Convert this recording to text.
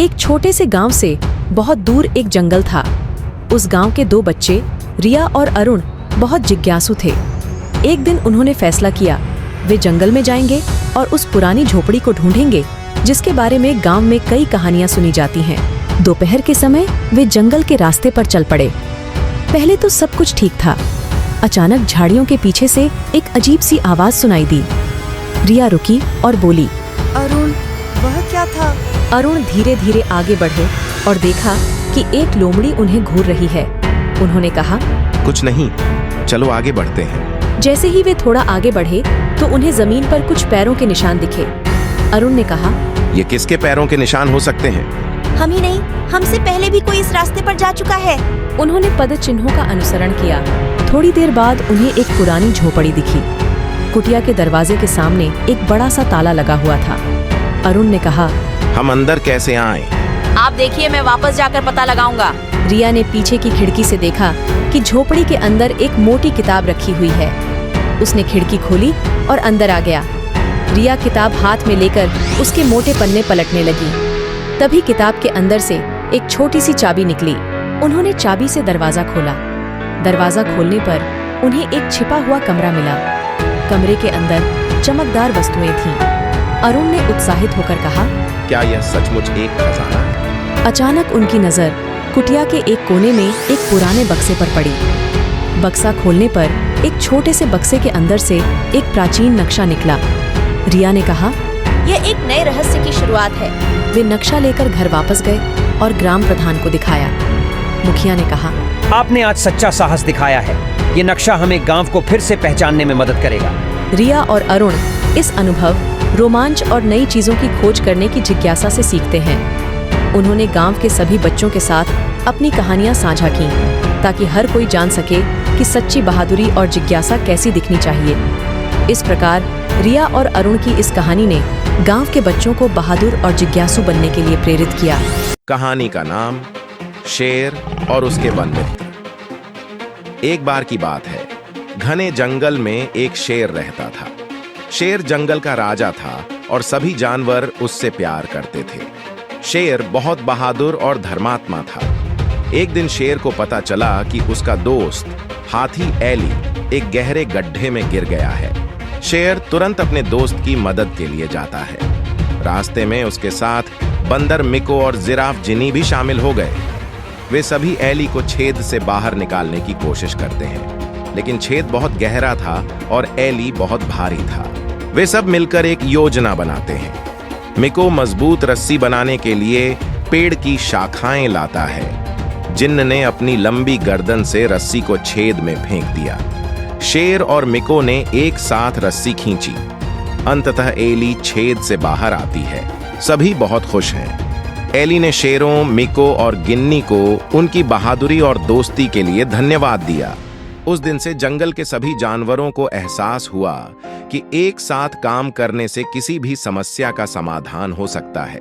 एक छोटे से गांव से बहुत दूर एक जंगल था। उस गांव के दो बच्चे रिया और अरुण बहुत जिज्ञासु थे। एक दिन उन्होंने फैसला किया वे जंगल में जाएंगे और उस पुरानी झोपड़ी को ढूंढेंगे जिसके बारे में गांव में कई कहानियां सुनी जाती हैं। दोपहर के समय वे जंगल के रास्ते पर चल पड़े। पहले तो सब कुछ ठीक था। अचानक झाड़ियों के पीछे से एक अजीब सी आवाज सुनाई दी। रिया रुकी और बोली, अरुण, वह क्या था? अरुण धीरे धीरे आगे बढ़े और देखा कि एक लोमड़ी उन्हें घूर रही है। उन्होंने कहा, कुछ नहीं, चलो आगे बढ़ते हैं। जैसे ही वे थोड़ा आगे बढ़े तो उन्हें जमीन पर कुछ पैरों के निशान दिखे। अरुण ने कहा, ये किसके पैरों के निशान हो सकते हैं? हम ही नहीं, हमसे पहले भी कोई इस रास्ते पर जा चुका है। उन्होंने पद चिन्हों का अनुसरण किया। थोड़ी देर बाद उन्हें एक पुरानी झोपड़ी दिखी। कुटिया के दरवाजे के सामने एक बड़ा सा ताला लगा हुआ था। अरुण ने कहा, हम अंदर कैसे आए? आप देखिए, मैं वापस जाकर पता लगाऊंगा। रिया ने पीछे की खिड़की से देखा कि झोपड़ी के अंदर एक मोटी किताब रखी हुई है। उसने खिड़की खोली और अंदर आ गया। रिया किताब हाथ में लेकर उसके मोटे पन्ने पलटने लगी। तभी किताब के अंदर से एक छोटी सी चाबी निकली। उन्होंने चाबी से दरवाजा खोला। दरवाजा खोलने पर उन्हें एक छिपा हुआ कमरा मिला। कमरे के अंदर चमकदार वस्तुएं थीं। अरुण ने उत्साहित होकर कहा, क्या यह सचमुच एक खजाना है? अचानक उनकी नजर कुटिया के एक कोने में एक पुराने बक्से पर पड़ी। बक्सा खोलने पर एक छोटे से बक्से के अंदर से एक प्राचीन नक्शा निकला। रिया ने कहा, यह एक नए रहस्य की शुरुआत है। वे नक्शा लेकर घर वापस गए और ग्राम प्रधान को दिखाया। मुखिया ने कहा, आपने आज सच्चा साहस दिखाया है। ये नक्शा हमें गांव को फिर से पहचानने में मदद करेगा। रिया और अरुण इस अनुभव, रोमांच और नई चीजों की खोज करने की जिज्ञासा से सीखते हैं। उन्होंने गांव के सभी बच्चों के साथ अपनी कहानियां साझा की ताकि हर कोई जान सके कि सच्ची बहादुरी और जिज्ञासा कैसी दिखनी चाहिए। इस प्रकार रिया और अरुण की इस कहानी ने गांव के बच्चों को बहादुर और जिज्ञासु बनने के लिए प्रेरित किया। कहानी का नाम शेर और उसके वन मित्र। एक बार की बात है, घने जंगल में एक शेर रहता था। शेर जंगल का राजा था और सभी जानवर उससे प्यार करते थे। शेर बहुत बहादुर और धर्मात्मा था। एक दिन शेर को पता चला कि उसका दोस्त हाथी एली एक गहरे गड्ढे में गिर गया है। शेर तुरंत अपने दोस्त की मदद के लिए जाता है। रास्ते में उसके साथ बंदर मिको और जिराफ जिनी भी शामिल हो गए। वे सभी एली को छेद से बाहर निकालने की कोशिश करते हैं, लेकिन छेद बहुत गहरा था और एली बहुत भारी था। वे सब मिलकर एक योजना बनाते हैं। मिको मजबूत रस्सी बनाने के लिए पेड़ की शाखाएं लाता है। जिन्न ने अपनी लंबी गर्दन से रस्सी को छेद में फेंक दिया। शेर और मिको ने एक साथ रस्सी खींची। अंततः एली छेद से बाहर आती है। सभी बहुत खुश हैं। एली ने शेरों, मिको और गिन्नी को उनकी बहादुरी और दोस्ती के लिए धन्यवाद दिया। उस दिन से जंगल के सभी जानवरों को एहसास हुआ कि एक साथ काम करने से किसी भी समस्या का समाधान हो सकता है।